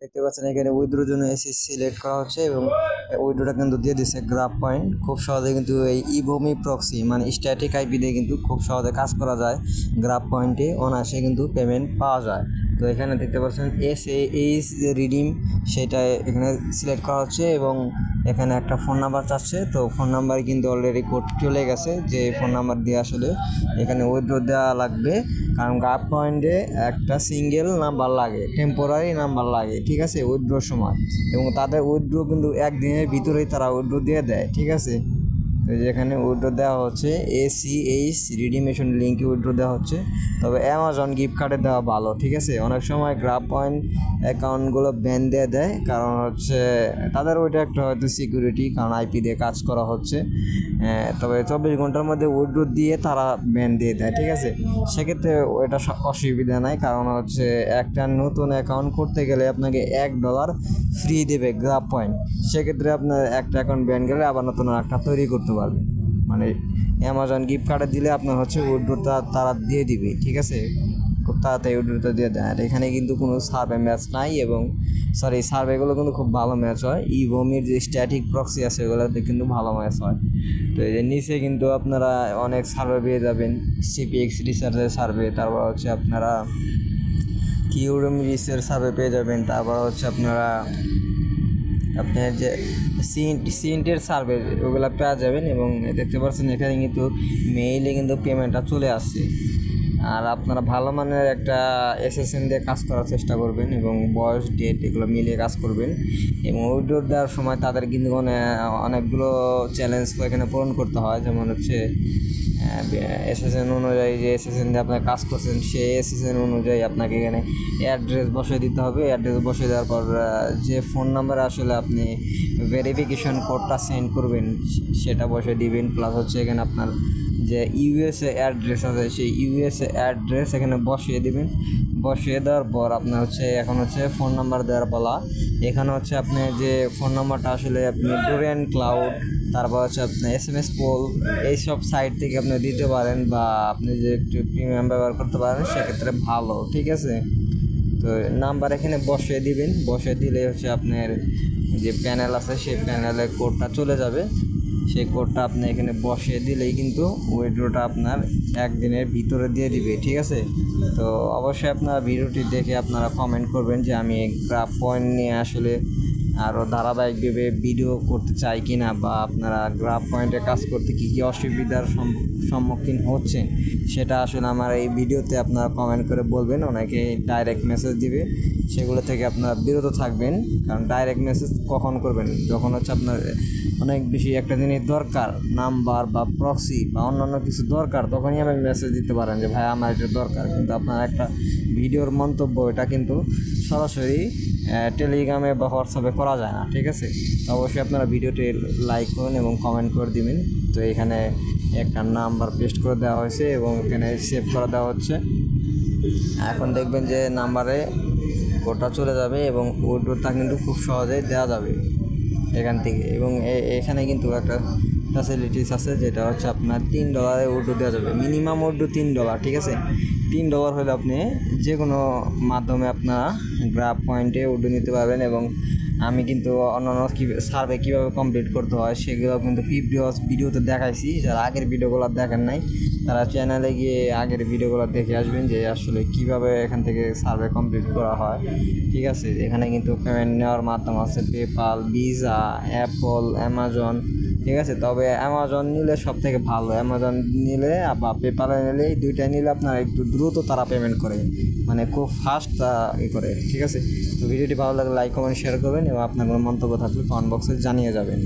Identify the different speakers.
Speaker 1: দেখতে পাচ্ছেন এখানে উইথড্রোর জন্য এসি সিলেক্ট করা হচ্ছে এবং উইথড্রোটা কিন্তু দিয়ে দিচ্ছে গ্রাফ পয়েন্ট। খুব সহজে কিন্তু এই ইভোমি প্রক্সি মানে স্ট্যাটিক আইপি দিয়ে কিন্তু খুব সহজে কাজ করা যায়। গ্রাফ পয়েন্টে অনায়াসে কিন্তু পেমেন্ট পাওয়া যায়। তো এখানে দেখতে পাচ্ছেন এইচ যে রিডিম সেটা এখানে সিলেক্ট করা হচ্ছে এবং এখানে একটা ফোন নাম্বার চাচ্ছে। তো ফোন নাম্বারে কিন্তু অলরেডি কোড চলে গেছে যে ফোন নাম্বার দিয়ে আসলে এখানে উইথড্রো দেওয়া লাগবে, কারণ গ্রাফ পয়েন্টে একটা সিঙ্গেল নাম্বার লাগে, টেম্পোরারি নাম্বার লাগে, ঠিক আছে, উইথড্রোর সময়। এবং তাদের উইথড্রো কিন্তু একদিনের ভিতরেই তারা উইথড্রো দিয়ে দেয়, ঠিক আছে। তো যেখানে উইথড্রো দেওয়া হচ্ছে ACH রিডিমেশন লিঙ্কে উইথড্রো দেওয়া হচ্ছে, তবে অ্যামাজন গিফট কার্ডে দেওয়া ভালো, ঠিক আছে। অনেক সময় গ্রাফ পয়েন্ট অ্যাকাউন্টগুলো ব্যান দিয়ে দেয়, কারণ হচ্ছে তাদের ওইটা একটা হয়তো সিকিউরিটি, কারণ আইপি দিয়ে কাজ করা হচ্ছে। তবে 24 ঘন্টার মধ্যে উইথড্রো দিয়ে তারা ব্যান দিয়ে দেয়, ঠিক আছে। সেক্ষেত্রে ওইটা অসুবিধা নাই, কারণ হচ্ছে একটা নতুন অ্যাকাউন্ট করতে গেলে আপনাকে $1 ফ্রি দেবে গ্রাফ পয়েন্ট। সেক্ষেত্রে আপনার একটা অ্যাকাউন্ট ব্যান গেলে আবার নতুন একটা তৈরি করতে পারবেন। মানে অ্যামাজন গিফট কার্ডে দিলে আপনার হচ্ছে উইথড্রোটা তারা দিয়ে দিবে, ঠিক আছে, খুব তাড়াতাড়ি উইথড্রোটা দিয়ে দেয়। আর এখানে কিন্তু কোনো সার্ভে ম্যাচ নাই, এবং সার্ভেগুলো কিন্তু খুব ভালো ম্যাচ হয়। ইভোমির যে স্ট্যাটিক প্রক্সি আছে ওগুলোতে কিন্তু ভালো ম্যাচ হয়। তো এই যে নিচে কিন্তু আপনারা অনেক সার্ভে পেয়ে যাবেন, CPX রিসার্চের সার্ভে, তারপর হচ্ছে আপনারা কিউরোমিরিসের সার্ভে পেয়ে যাবেন, তারপর হচ্ছে আপনার যে সিএনটির সার্ভে ওগুলো পেয়ে যাবেন। এবং দেখতে পাচ্ছেন এখানে কিন্তু মেইলে কিন্তু পেমেন্টটা চলে আসছে। আর আপনারা ভালো মানের একটা SSN দিয়ে কাজ করার চেষ্টা করবেন এবং বয়স, ডেট এগুলো মিলিয়ে কাজ করবেন। এবং উইথড্র দেওয়ার সময় তাদের কিন্তু অনেকগুলো চ্যালেঞ্জ এখানে পূরণ করতে হয়, যেমন হচ্ছে SSN অনুযায়ী যে SSN দিয়ে আপনার কাজ করছেন সেই SSN অনুযায়ী আপনাকে এখানে অ্যাড্রেস বসিয়ে দিতে হবে। অ্যাড্রেস বসিয়ে দেওয়ার পর যে ফোন নাম্বারে আসলে আপনি ভেরিফিকেশন কোডটা সেন্ড করবেন সেটা বসিয়ে দিবেন। প্লাস হচ্ছে এখানে আপনার যে USA অ্যাড্রেস আছে সেই USA অ্যাড্রেস এখানে বসিয়ে দিবেন। বসিয়ে দেওয়ার পর আপনার হচ্ছে এখন হচ্ছে ফোন নাম্বার দেওয়ার পালা। এখানে হচ্ছে আপনি যে ফোন নাম্বারটা আসলে আপনি ডোরিয়ান ক্লাউড, তারপর হচ্ছে আপনি SMS পোল এইসব সাইট থেকে আপনি দিতে পারেন, বা আপনি যে একটু প্রিমিয়াম ব্যবহার করতে পারেন সেক্ষেত্রে ভালো, ঠিক আছে। তো নাম্বার এখানে বসিয়ে দিবেন। বসিয়ে দিলে হচ্ছে আপনার যে প্যানেল আছে সেই প্যানেলে কোডটা চলে যাবে। সেই কোডটা আপনি এখানে বসিয়ে দিলেই কিন্তু উইথড্রোটা আপনার একদিনের ভিতরে দিয়ে দিবে, ঠিক আছে। তো অবশ্যই আপনারা ভিডিওটি দেখে আপনারা কমেন্ট করবেন যে আমি গ্রাফ পয়েন্ট নিয়ে আসলে আরও ধারাবাহিকভাবে ভিডিও করতে চাই কি না, বা আপনারা গ্রাফ পয়েন্টে কাজ করতে কী কী অসুবিধার সম্মুখীন হচ্ছেন সেটা আসলে আমার এই ভিডিওতে আপনারা কমেন্ট করে বলবেন। অনেকে ডাইরেক্ট মেসেজ দিবে, সেগুলো থেকে আপনারা বিরত থাকবেন। কারণ ডাইরেক্ট মেসেজ কখন করবেন, যখন হচ্ছে আপনার অনেক বেশি একটা জিনিস দরকার, নাম্বার বা প্রক্সি বা অন্যান্য কিছু দরকার, তখনই আমি মেসেজ দিতে পারেন যে ভাই আমার এটা দরকার। কিন্তু আপনার একটা ভিডিওর মন্তব্য এটা কিন্তু সরাসরি টেলিগ্রামে বা হোয়াটসঅ্যাপে করা যায় না, ঠিক আছে। তো অবশ্যই আপনারা ভিডিওটি লাইক করুন এবং কমেন্ট করে দিবেন। তো এখানে একটা নাম্বার পেস্ট করে দেওয়া হয়েছে এবং এখানে সেভ করে দেওয়া হচ্ছে। এখন দেখবেন যে নাম্বারে কোডটা চলে যাবে এবং উইথড্রোটা কিন্তু খুব সহজেই দেওয়া যাবে এখান থেকে। এবং এখানে কিন্তু একটা ফ্যাসিলিটিস আছে, যেটা হচ্ছে আপনার $3 উইথড্রো দেওয়া যাবে, মিনিমাম উইথড্রো $3, ঠিক আছে। $3 হলে আপনি যে কোনো মাধ্যমে আপনারা গ্রাফ পয়েন্টে উইথড্রো নিতে পারবেন। এবং আমি কিন্তু অন্যান্য সার্ভে কীভাবে কমপ্লিট করতে হয় সেগুলো কিন্তু ভিডিওতে দেখাইছি। যারা আগের ভিডিওগুলো দেখেন নাই তারা চ্যানেলে গিয়ে আগের ভিডিওগুলো দেখে আসবেন যে আসলে কীভাবে এখান থেকে সার্ভে কমপ্লিট করা হয়, ঠিক আছে। এখানে কিন্তু পেমেন্ট নেওয়ার মাধ্যম আছে পেপাল, ভিসা, অ্যাপল, অ্যামাজন, ঠিক আছে। তবে অ্যামাজন নিলে সব থেকে ভালো, অ্যামাজন নিলে বা পেপালে নিলে এই দুইটাই নিলে আপনার একটু দ্রুত তারা পেমেন্ট করে, মানে খুব ফাস্ট করে, ঠিক আছে। তো ভিডিওটি ভালো লাগলে লাইক কমেন্ট শেয়ার করবেন এবং আপনার কোনো মন্তব্য থাকলে কমেন্ট বক্সে জানিয়ে যাবেন।